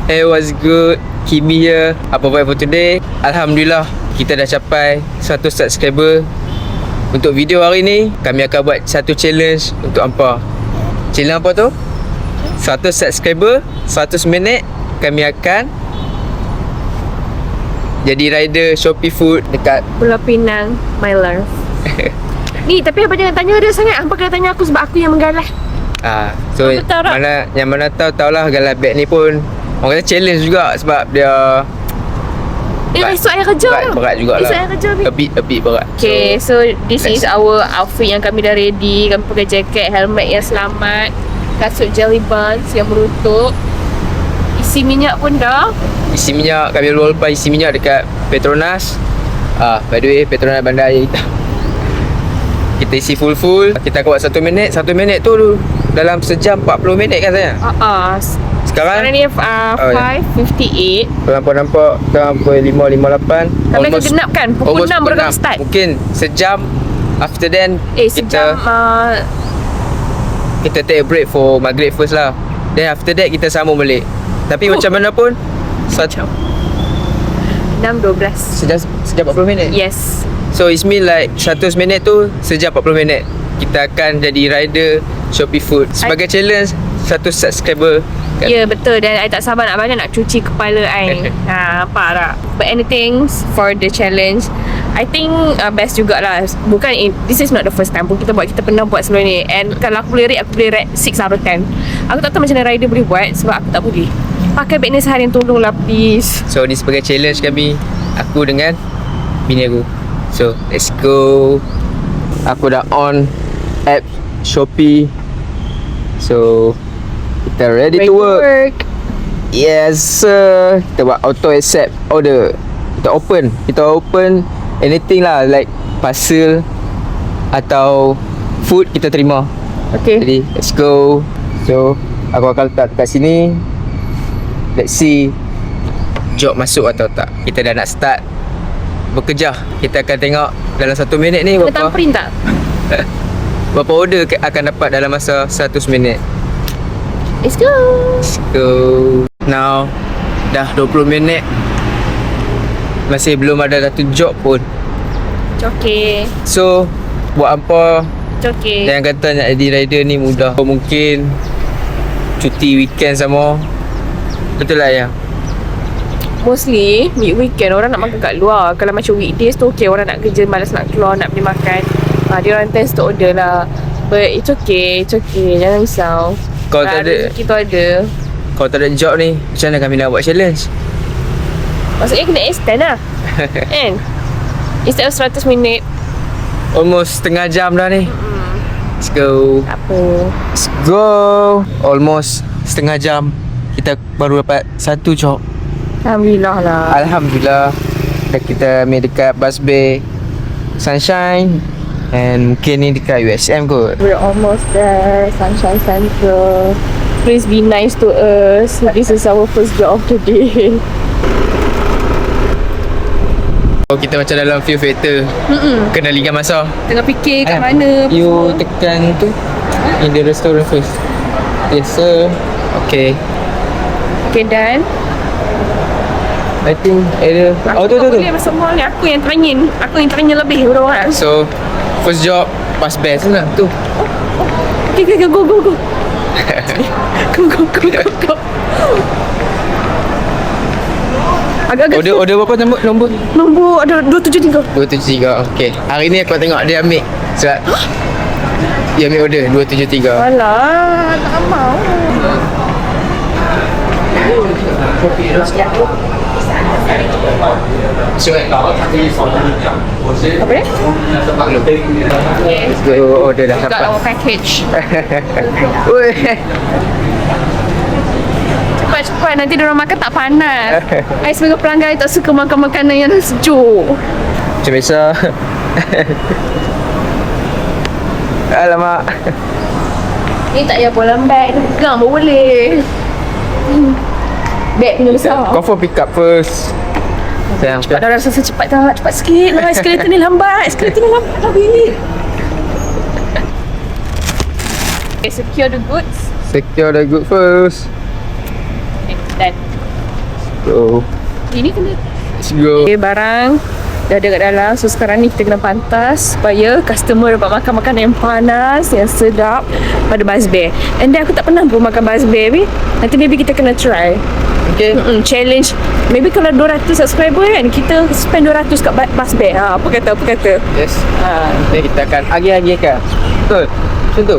Hey, what's good? Kimi here. Apa buat for today? Alhamdulillah, kita dah capai 100 subscriber. Untuk video hari ni, kami akan buat satu challenge untuk hampa. Challenge apa tu? 100 subscriber, 100 minit, kami akan jadi rider Shopee Food dekat Pulau Pinang, my love. Ni, tapi abang jangan tanya dia sangat. Hampa kena tanya aku sebab aku yang menggalah. So Betul tak? mana tahulah galah bag ni pun orang kata challenge juga sebab dia Esok ayah kerja. berat jugalah. Esok ayah kerja. A bit berat. Okay, so this is our outfit yang kami dah ready. Kami pakai jaket, helmet yang selamat, kasut jelly buns yang menutup. Isi minyak pun dah. Isi minyak, kami lupa isi minyak dekat Petronas. By the way, Petronas Bandar Raya kita isi full. Kita akan buat 1 minit. 1 minit tu dalam sejam 40 minit kan saya? Sekarang ni 5:58. Nampak sekarang pukul 5.58. Kami akan genap kan? Pukul 6 baru kami start. Mungkin sejam. After then sejam kita take a break for maghrib first lah. Then after that kita sambung balik. Tapi macam mana pun 6:12. Sejam 40 minit. Yes. So it's mean like 100 minit tu sejam 40 minit. Kita akan jadi rider Shopee Food sebagai challenge 100 subscriber kan? Ya, betul. Dan I tak sabar nak banyak nak cuci kepala I. Nampak tak? But anything for the challenge, I think best jugalah. This is not the first time pun kita buat. Kita pernah buat sebelum ni. And kalau aku boleh rate 6 out of 10. Aku tak tahu macam mana rider boleh buat sebab aku tak boleh. Pakai bag ni seharian, tolonglah please. So ni sebagai challenge kami, aku dengan bini aku. So let's go. Aku dah on app Shopee. So kita ready to work. Yes sir. Kita buat auto accept order. Kita open anything lah, like parcel atau food kita terima. Okay. Jadi let's go. So aku akan letak kat sini. Let's see job masuk atau tak. Kita dah nak start bekerja. Kita akan tengok dalam 1 minit ni Boleh thumbprint tak? berapa order akan dapat dalam masa 100 minit. Let's go. Let's go. Now dah 20 minit, masih belum ada satu job pun. Okay. So buat apa? Okay. Jangan kata nak jadi rider ni mudah. Mungkin cuti weekend sama. Betul lah ya. Mostly weekend orang nak makan kat luar. Kalau macam weekdays tu okay, orang nak kerja, malas nak keluar, nak beli makan. Dia orang test to order lah. But it's okay. Jangan risau. Kalau tak ada, kita ada. kalau tak ada job ni, macam mana kami nak buat challenge? Maksudnya kena extend lah. Kan? Instead of 100 minit. Almost setengah jam dah ni. Let's go. Apa? Let's go. Almost setengah jam, kita baru dapat satu job. Alhamdulillah lah. Alhamdulillah. Dan kita ambil dekat Bus Bay Sunshine. And mungkin ni dekat USM kot. We're almost there. Sunshine Central. Please be nice to us. This is our first job of the day. Oh, kita macam dalam few factor. Kena ligat masa. Tengah fikir kat mana. You tekan tu in the restaurant first. Yes sir. Okay. Okay, done. I think area. Aku tak boleh masuk mall ni. Aku yang tanya lebih orang. So first job pas best lah tu. Okay, go. Go. Agak-agak Order berapa nombor? nombor ada 273. 273. Okay. Hari ni aku tengok dia ambil sebab dia ambil order 273. Alah, tak mau. Apa ni? So order dah Got dapat. our package. Oi. Cepat nanti diorang makan tak panas. I sebagai pelanggan I tak suka makan makanan yang sejuk. Macam biasa. Alamak. Ni tak payah pun lambat. Pegang pun boleh. Beg kena besar. Confirm pick up first. Sayang. Cepat dah rasa cepat dah. Cepat sikit lah. Eskalator ni lambat. Habis. Okay, secure the goods. Secure the good first. Okay, done. So Ini kena let's go. okay, barang dah ada kat dalam. So sekarang ni kita kena pantas supaya customer dapat makan makanan yang panas, yang sedap pada Buzz Bear. And then aku tak pernah pun makan Buzz Bear ni. Nanti maybe kita kena try. Okay. Challenge. Maybe kalau 200 subscriber kan, kita spend 200 kat Buzz Bear. Apa kata? Yes. Nanti kita akan agih-agihkan. Betul. Macam tu.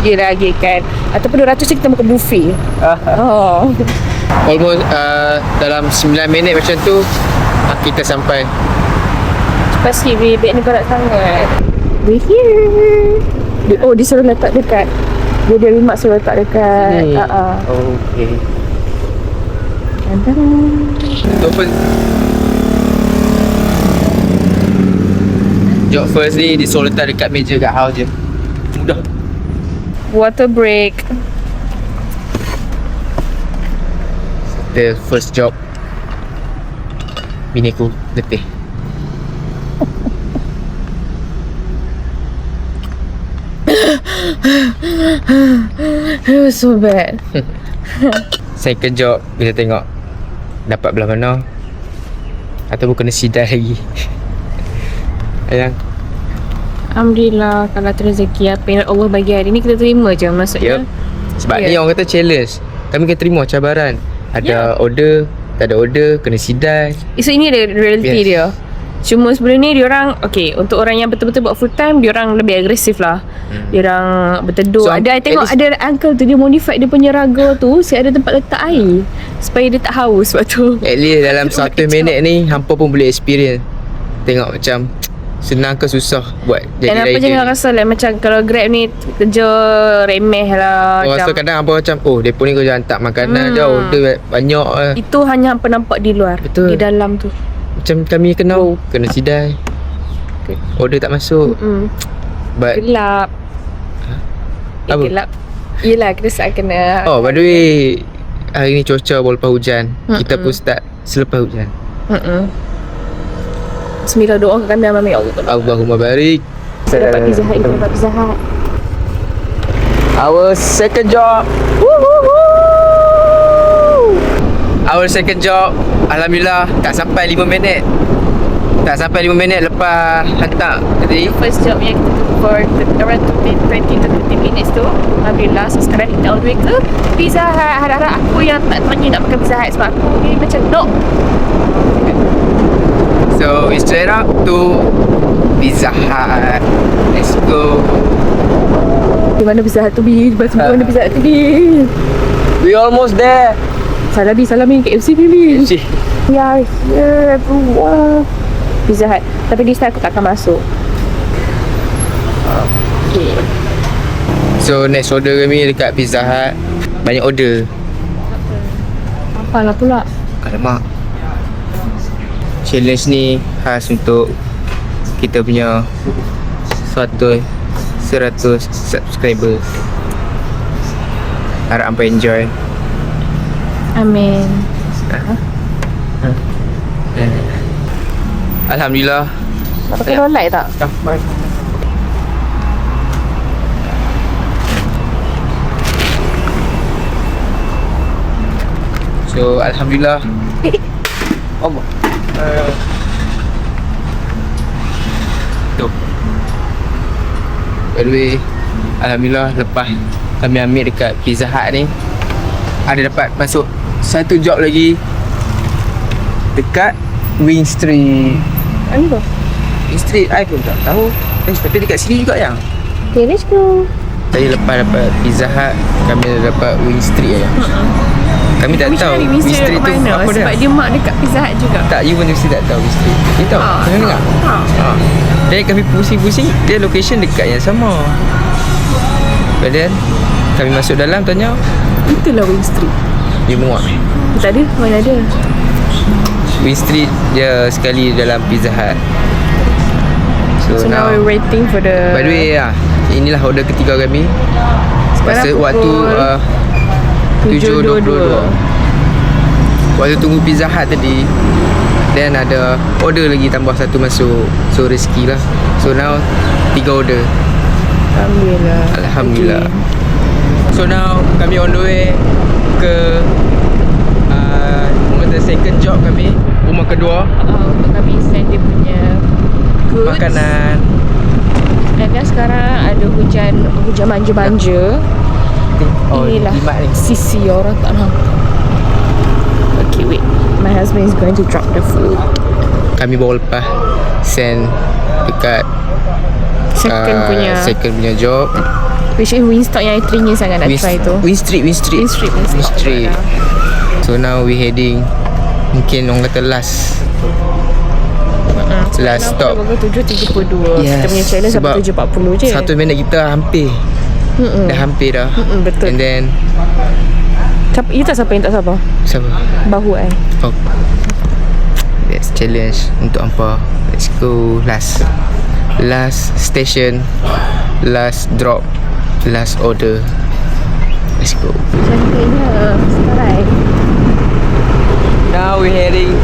Dia lagi kan. Ataupun 200 kita makan buffet. Oh. Almost dalam 9 minit macam tu kita sampai. Cepat sikit bebek ni berat sangat. We're here. Oh, dia suruh letak dekat. Dia remote suruh letak dekat. Ni. Okay. So job first ni dia suruh letak dekat meja kat house je. Mudah. Water break. The first job bini ku letih. It was so bad. Second job kita tengok dapat belah mana ataupun kena sidai lagi. Ayang. Alhamdulillah, kalau rezeki apa yang Allah bagi hari ni kita terima je maksudnya. Sebab ni orang kata challenge. Kami kena terima cabaran. Ada order, tak ada order, kena sidai. So ini dia reality dia. Cuma sebelum ni diorang untuk orang yang betul-betul buat full time, diorang lebih agresif lah. Diorang berteduh. So, I tengok ada uncle tu dia modify dia punya raga tu, ada tempat letak air supaya dia tak haus sebab tu. At least dalam 1 minit ni hampa pun boleh experience. Tengok macam senang ke susah buat jadi Dan apa rider. jangan rasa lah macam kalau Grab ni kerja remeh lah. Rasa kadang hampa macam depa ni kerja hantar makanan dah order banyak lah. Itu hanya hampa nampak di luar. Betul. Di dalam tu. Macam kami kena sidai. Order tak masuk. But Gelap. Apa? Gelap. Yelah, kita saat kena. by the way, hari ni cuaca lepas hujan. Kita pun start selepas hujan. Bismillah, doa ke kami Amin, ya Allah. Allahumma barik. Kita dapat Pizza Hut, kita dapat Pizza Hut. Our second job. Our second job, alhamdulillah tak sampai 5 minit. Tak sampai 5 minit lepas hantar. Jadi First job yang kita took for around 20 to 30 minutes tu, alhamdulillah. So sekarang kita on the way ke Pizza Hut. Harap-harap aku yang tak teringin nak makan Pizza Hut sebab aku ni macam no. so we straight up to Pizza Hut. Let's go. Di mana Pizza Hut tu Bi? Di mana Pizza Hut tu Bi? We almost there. Salami KFC Bi. Cik. We are here everyone. Pizza Hut. Tapi this time aku tak akan masuk. Okay. So next order kami dekat Pizza Hut. Banyak order. Apalah pula. Alamak. Challenge ni khas untuk kita punya 100 subscriber. Harap hampa enjoy. Amin. Alhamdulillah. Nak pakai rolai tak? Mari. So alhamdulillah. Allah. Tu. By the way, alhamdulillah lepas kami ambil dekat Pizza Hut ni, ada dapat masuk satu job lagi dekat Wing Street. Mana tu? Wing Street I pun tak tahu. Tapi dekat sini juga yang. Okay, let's go. Tadi lepas dapat Pizza Hut, kami dah dapat Wing Street je. Kami tak tahu Wing Street tu mana? apa dia. Sebab dia mak dekat Pizza Hut juga. Tak, you pun mesti tak tahu Wing Street. You tahu? Pernah dengar? Tak. Jadi kami pusing-pusing, dia location dekat yang sama. But then kami masuk dalam tanya, Itulah Wing Street. dia muak. Tak ada? Mana ada? Wing Street dia sekali dalam Pizza Hut. So now we're waiting for the. By the way inilah order ketiga kami. Masa Sekarang waktu pukul 7.22. Waktu tunggu Pizza Hut tadi, then ada order lagi tambah satu masuk. So rezeki lah. So now 3 order. Alhamdulillah. Alhamdulillah. So now kami on the way ke orang kata the second job kami, rumah kedua, untuk kami send dia punya goods. makanan. Dan kan sekarang ada hujan manja-manja. Inilah jimat ni. sisi orang tak nampak. Okay, wait. My husband is going to drop the food. Kami baru lepas send dekat second punya job. Which is Wingstop yang I teringin sangat nak try tu. Winstreet. Winstreet. So now we heading, mungkin orang kata last stop. 7.32. Yes, Kita punya challenge sebab sampai 7.40 je. 1 minit kita hampir. Dah hampir dah. Betul. And then You tak siapa yang tak sabar? siapa? Bahu I. Oh. That's challenge untuk hampa. Let's go. Last station, last drop, last order. Let's go. Cantiknya sekarang. Now we heading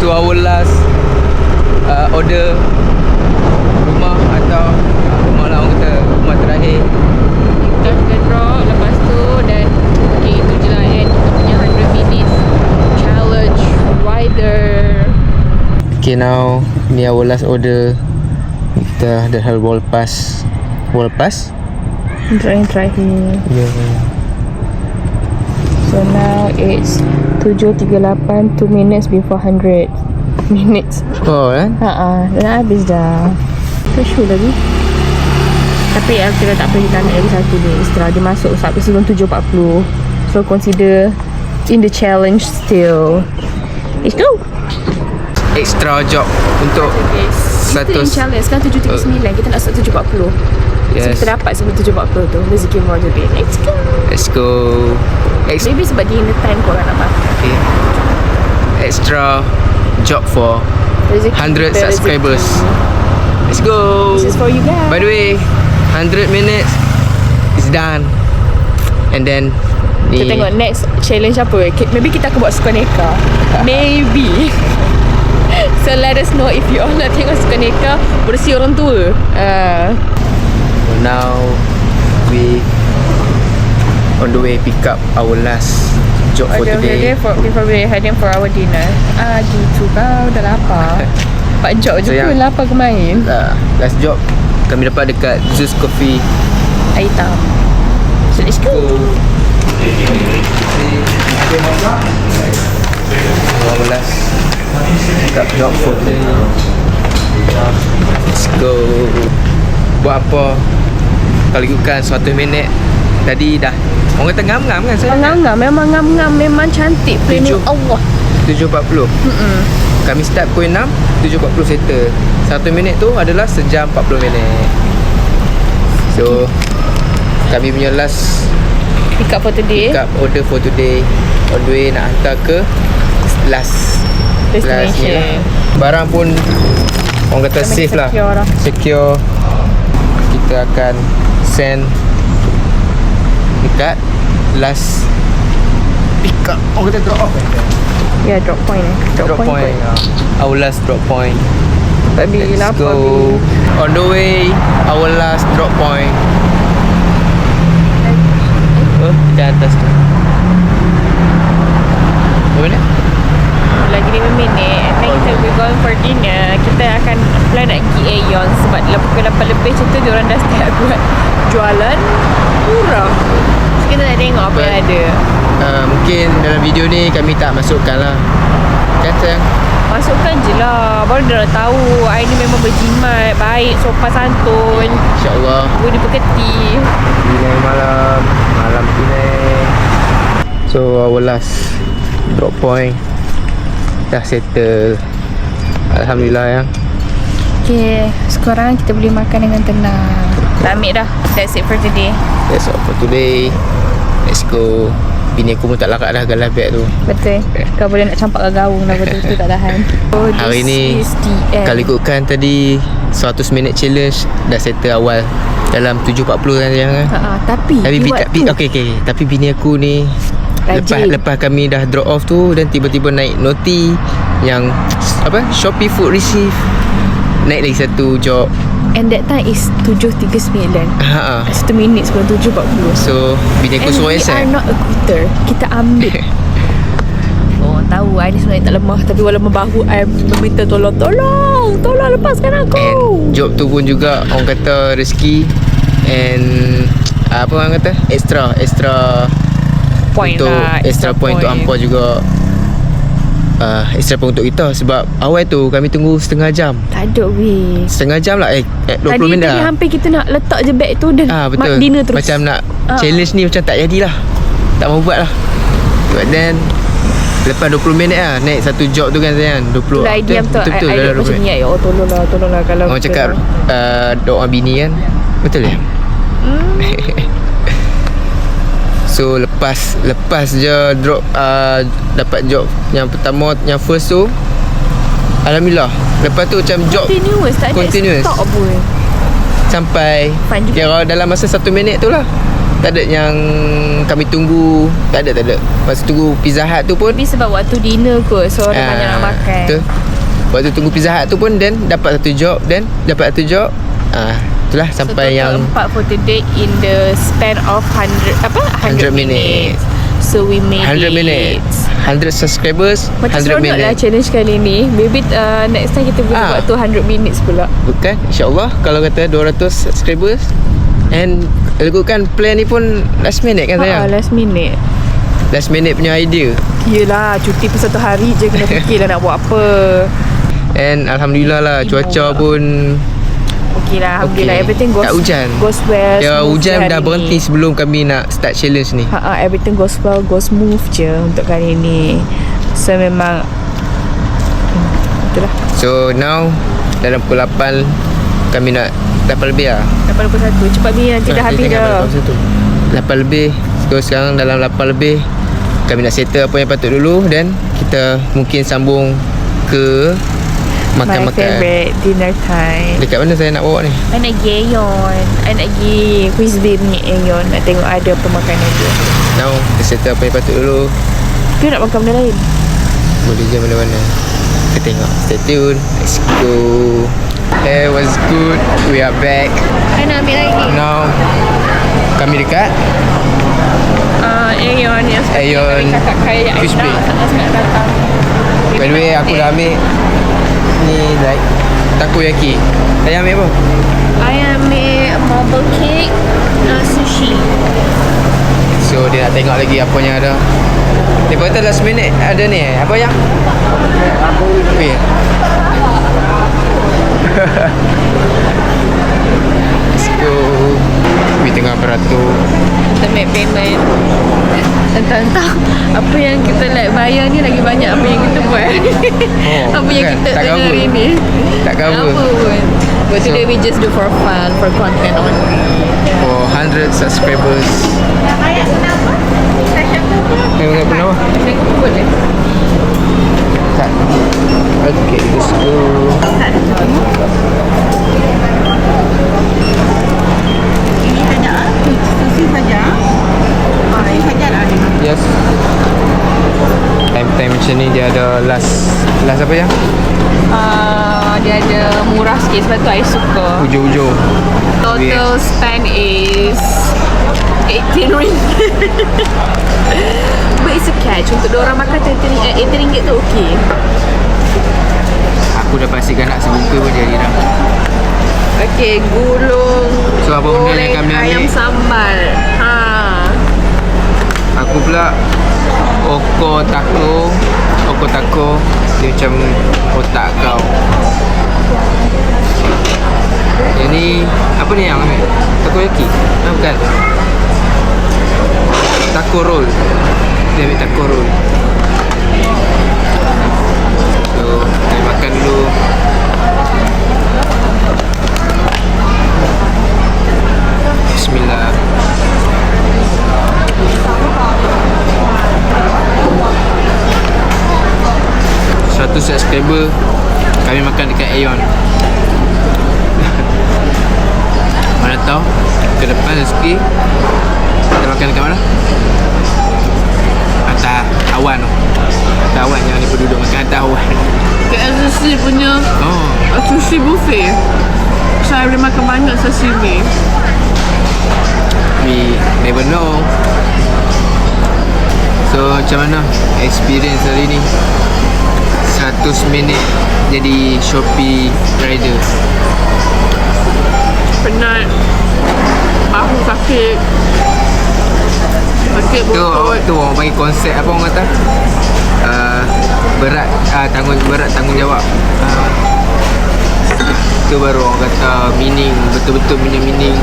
to our last order. Rumah atau rumah lah orang kata, rumah terakhir. Kita akan draw lepas tu dan okay, itu je lah kita punya 100 minutes challenge rider. Okay, now ni our last order. Kita dah ada wall pass. Terakhir. Yeah. So now it's 7.38, 2 minutes before 100 minutes. Oh kan? Dah habis dah. Kesyuk lagi. Tapi kita tak pergi tamat lagi satu ni. Setelah dia masuk sampai sebelum 7.40. So consider in the challenge still. Let's go. Extra job untuk Kita in challenge sekarang 7.39. Kita nak start 7.40. So yes. kita dapat sebelum 7.40 tu. Rezeki more today. Let's go. Let's go. Maybe sebab dia in the time korang nak pakai. Okay. Extra job for Rezeki 100 kita, subscribers. rezeki. Let's go. This is for you guys. By the way, 100 minutes is done. And then ni Kita tengok next challenge apa. Maybe kita akan buat suka neka. Maybe. So let us know if you all nak tengok suka neka bersih orang tua. So now we on the way pick up our last job for today. Before we heading for our dinner. Gitu kau dah lapar. 4 job je So, pun lapar ke main. Last job kami dapat dekat Zeus Coffee. Air hitam. So let's go. Our last job for today. Let's go. Buat apa? Kalau ikutkan 1 minit tadi dah orang kata ngam-ngam kan saya. Ngam-ngam, memang ngam-ngam, memang cantik planning Allah. 7.40. Kami start pukul 6, 7.40 settle. 1 minit tu adalah sejam 40 minit. So kami punya last Pick up for today. pick up order for today. On the way nak hantar ke last ni lah. Destination. Barang pun orang kata Kami safe lah. secure lah. Secure. Kita akan send dekat last pick up. Orang kata drop off. Ya, drop point Drop point. Our last drop point. Tak bila Let's lapar. go. On the way, our last drop point. Kita atas tu. Berapa minit? Lagi 5 minit. And then kita will go for dinner. Kita akan plan nak pergi Aeon sebab pukul 8 lebih macam tu diorang dah start buat jualan murah. So kita nak tengok apa yang ada. Mungkin dalam video ni kami tak masukkan lah. Kan sayang? Masukkan je lah. Baru diorang tahu I ni memang berjimat, baik, sopan santun, InsyaAllah. boleh diperketi. Penang malam Penang. So our last drop point dah settle. Alhamdulillah ya. Okay, sekarang kita boleh makan dengan tenang. Tak ambil dah. That's it for today. That's all for today. Let's go. Bini aku pun tak larat dah galah beg tu. Betul. Kau boleh nak campak ke gaung dah betul-betul tak tahan. So, Hari ni kalau ikutkan tadi 100 minit challenge dah settle awal dalam 7.40 kan sayang kan. Tapi Okay. Tapi bini aku ni lepas kami dah drop off tu dan tiba-tiba naik noti yang apa Shopee food receive naik lagi satu job. And that time is 7.39. 1 minit sebelum 7.40. So bini aku suruh And we accept. are not a quitter. Kita ambil. tahu I ni sebenarnya tak lemah, tapi walaupun bahu I meminta tolong lepaskan aku. And job tu pun juga orang kata rezeki. And apa orang kata extra Point untuk lah, extra point untuk hampa juga. Extra point untuk kita. Sebab awal tu kami tunggu setengah jam. Tak ada weh. Setengah jam lah 20 minit Tadi lah. hampir kita nak letak je beg tu dan Betul. dinner terus. Macam nak challenge ni macam tak jadilah. Tak mau buat lah. But then lepas 20 minit lah naik satu job tu kan sayang. 20. Itulah diam tu. Betul I dalam 20 macam minit. niat, ya Allah tolonglah kalau Orang kita- cakap doa bini kan. Betul ya? So lepas je drop dapat job yang pertama, yang first tu, alhamdulillah. Lepas tu macam job Continuous, tak ada continuous. stop pun. sampai Fun juga. kira dalam masa 1 minit tu lah. Tak ada yang kami tunggu. Tak ada. Masa tunggu Pizza Hut tu pun Tapi sebab waktu dinner kot, so orang banyak nak makan. Betul. Waktu tunggu Pizza Hut tu pun then dapat satu job. Itulah sampai so, yang 4 for today in the span of 100 minutes. So we made 100 it. minutes 100 subscribers. Macam 100 seronok lah minutes. challenge kali ni. Maybe next time kita boleh buat tu 100 minutes pula. Bukan, InsyaAllah kalau kata 200 subscribers. And lakukan plan ni pun last minute kan sayang? Last minute. Last minute punya idea. Yelah, cuti pun 1 hari je, kena fikir lah nak buat apa. And Alhamdulillah lah, cuaca lah. pun Okay lah, Alhamdulillah. okay. Everything Tak hujan. goes well. ya, smooth hujan je dah hari berhenti ni. sebelum kami nak start challenge ni. Everything goes well, goes smooth je untuk kali ni. So memang itulah. So now dalam pukul 8 kami nak 8 lebih lah. 81. Cepat ni nanti dah habis dah. 8 lebih. So sekarang dalam 8 lebih kami nak settle apa yang patut dulu. Dan kita mungkin sambung ke My makan-makan. favourite dinner time. Dekat mana saya nak bawa ni? I nak pergi Aeon. I nak pergi Queensbay punya Aeon. Nak tengok ada apa makanan dia. Now kita settle apa yang patut dulu. Ke nak makan benda lain? Boleh je mana-mana. Kita tengok. Stay tune. Let's go. Hey, what's good? We are back. I nak ambil lagi. Now kami dekat Aeon yang Aeon kakak kaya Queensbay. sangat datang. By the way, aku dah ambil ni like takoyaki. Saya ambil apa? I ambil marble cake, sushi. So dia nak tengok lagi apa yang ada. Dia kata last minute ada ni apa yang? Okay. Let's go. Kami tengah beratur. Kita make payment. Entah-entah apa yang kita like bayar ni lagi banyak apa yang kita buat. Apa yang kan? kita Tak dengar cover. hari ni. Tak cover. Apa pun. But So- today we just do for fun, for content only. For 100 subscribers. Tengok kenapa? Tengok pun boleh. Tak. Okay, let's go. Yes. Time-time macam ni dia ada last apa ya? Dia ada murah sikit sebab tu I suka. Hujung-hujung. Total spend is 18 ringgit. But it's a catch. Untuk diorang makan 18 ringgit tu okay. Aku dah pastikan nak sebuka pun jadi dah. Okay, gulung. So, apa benda goreng yang kami ambil? ayam sambal. Aku pula Oko taco. Dia macam otak kau. Yang ni apa ni yang ambil? Takoyaki? Bukan. Taco roll. Dia ambil taco roll. So, kita makan dulu. Bismillah. Satu subscriber kami makan dekat Aeon. Mana tahu ke depan rezeki kita makan dekat mana? Atas awan tu. Atas awan yang ni penduduk makan atas awan. KLCC punya sushi buffet. Saya boleh makan banyak sashimi. We never know. So macam mana experience hari ni. 100 minit jadi Shopee rider. Penat, bahu sakit, sakit botol. Tu orang bagi konsep apa orang kata, berat tanggung jawab. Itu baru orang kata meaning, betul-betul punya meaning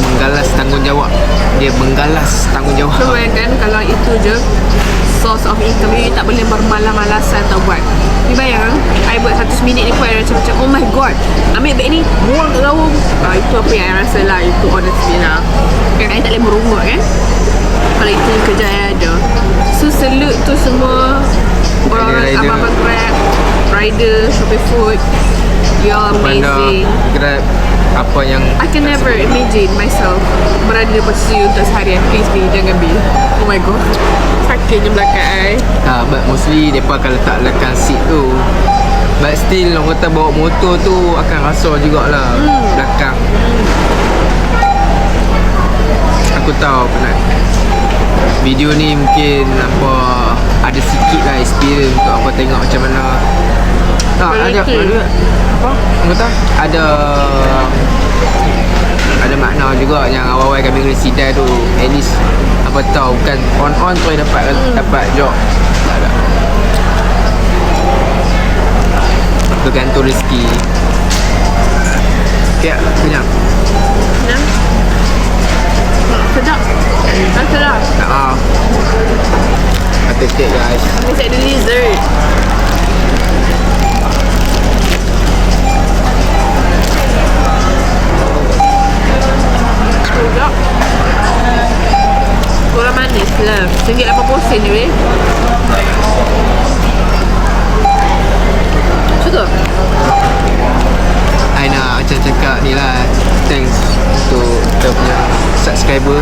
menggalas tanggung jawab. Dia menggalas tanggung jawab. So kan kalau itu je source of income, you tak boleh bermalas-malasan tau buat. Ni bayang I buat 100 minit ni pun I macam oh my god, ambil beg ni buang kat gaung. Itu apa yang I rasa lah. Itu honestly lah, kan I tak boleh merungut kan kalau itu kerja I ada. So salute tu semua orang-orang abang-abang Grab, rider, Shopee Food. You're amazing. Grab, apa yang I can never imagine myself berada di posisi untuk seharian. Please be, jangan be. Oh my god, sakitnya belakang I. but mostly mereka akan letak seat tu. But still orang kata bawa motor tu akan rasa jugalah belakang. Aku tahu penat. Video ni mungkin apa ada sikit lah experience untuk apa tengok macam mana. Tak ada apa? Orang kata ada makna juga yang awal-awal kami kena sidai tu. At least apa tahu bukan on tu dapat job. Tak ada. Bergantung rezeki. Okay, kenyang. Nah, sedap. Rasa lah. Ada cake guys. Mesti ada dessert. Sedap. Kurang manis lah. RM1.80 je weh. Cukup. I nak macam cakap ni lah, thanks untuk kita punya subscriber.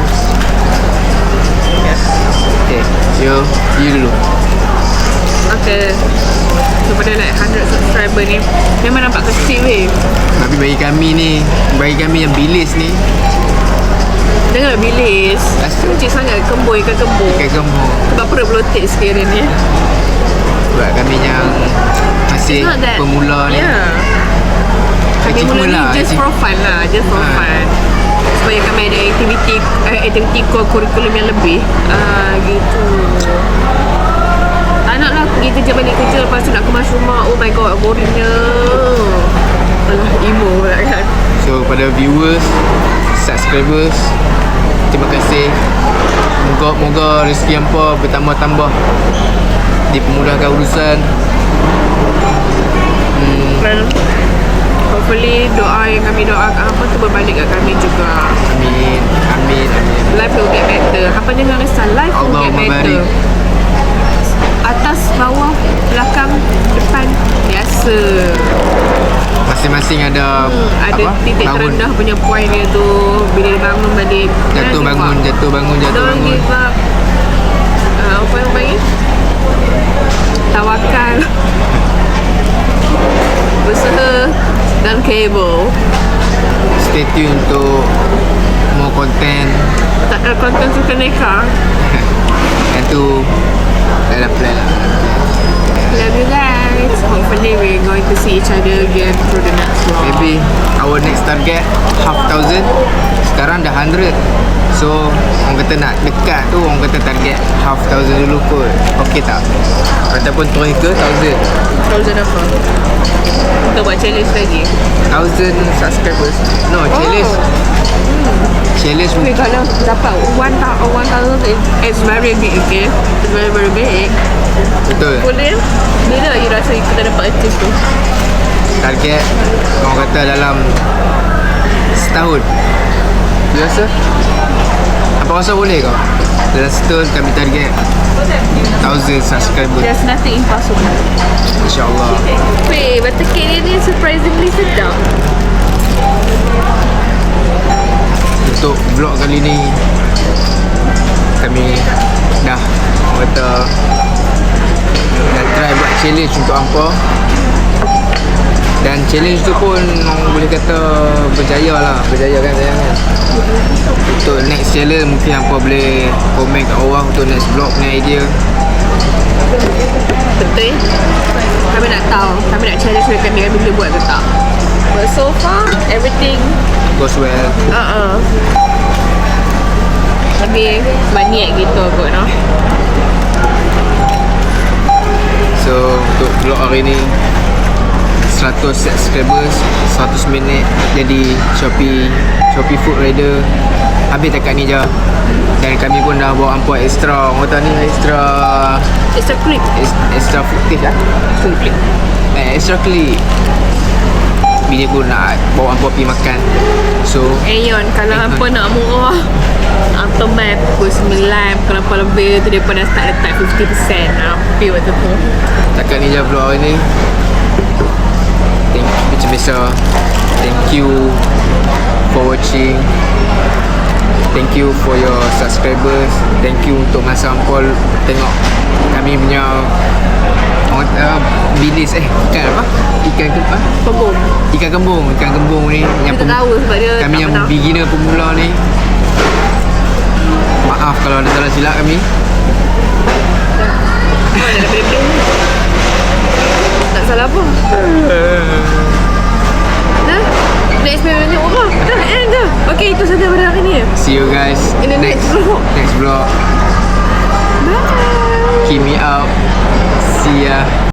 Okay, you dulu. Okay, daripada like 100 subscriber ni memang nampak kecil weh. Tapi bagi kami yang bilis ni, Janganlah bilis. Kecil sangat, kemboi kan kembung. ikan gemuk. Sebab perut bloated sikit hari ni. Buat kami yang masih Not that pemula ni. Yeah, kami mula ni just for fun lah. Just for fun, supaya kami ada aktiviti kurikulum yang lebih. Gitu. Tak nak lah pergi kerja balik kerja, lepas tu nak kemas rumah. Oh my god, boringnya. Alah, emo pula kan. So pada viewers, subscribers, terima kasih. Moga rezeki hampa bertambah-tambah, dipermudahkan urusan. Dan hopefully doa yang kami doakan hampa tu berbalik kat kami juga. Amin. Life will get better. Hampa jangan risau, life will get Allahumma better. barik. Atas, bawah, belakang, depan, biasa. Masing-masing ada Ada titik terendah punya point dia tu. Bila dia bangun balik, Jatuh bangun. Don't give up. Apa yang panggil? Tawakal, berusaha dan kabel. Stay tune untuk more content. Tak ada konten tu keneka. Yang tu dalam plan lah. Love you guys. Hopefully we're going to see each other again through the next vlog. Maybe our next target 1,000. Sekarang dah 100. So orang kata nak dekat tu, orang kata target 1,000 dulu kot. Okay tak? Ataupun terus ke 1,000? 1,000 apa? Kita buat challenge lagi. 1,000 subscribers. No, challenge. Challenge. Okay, kalau dapat 1,000 it's very big, okay? It's very very big. Betul. Boleh? Bila you rasa kita dapat achieve tu? Target orang kata dalam setahun. You rasa? Apa rasa boleh kau? Dalam setahun kami target 1,000 subscriber. There's nothing impossible. InsyaAllah. Weh, butter cake ni surprisingly sedap. Untuk vlog kali ni kami dah orang kata dah try buat challenge untuk hampa. Dan Dan challenge tu pun boleh kata berjaya lah. Berjaya kan sayang kan. Untuk next challenge mungkin hampa boleh komen kat bawah untuk next vlog punya idea. Betul. Kami nak tahu, kami nak challenge dengan boleh buat ke tak. But so far, everything Goes well. Lebih berniat gitu kot, no? So untuk vlog hari ni 100 subscribers 100 minit jadi Shopee Food Rider. Habis dekat ni je. Dan kami pun dah bawa hampa extra. Orang kata ni Extra clip. extra footage lah. Extra clip. Bini aku nak bawa hampa pergi makan. So Yon, kalau hampa nak murah, hampa main pukul 9, pukul 8 lebih tu dia pun dah start letak 50%. Hampir waktu tu. takat ni je vlog hari ni. Macam biasa, thank you for watching. Thank you for your subscribers. Thank you untuk masa hampa tengok kami punya bilis ikan apa? Ikan apa? Kembung. Ikan kembung ni yang Kita tahu sebab dia kami tak yang pernah. beginner pemula ni. Maaf kalau ada salah silap kami. Mana ada benda-benda ni? Tak salah apa. Dah? Next video ni orang. Dah end dah. Okay, itu saja pada hari ni. See you guys In the next vlog. next vlog. Bye. Keep me up. See ya.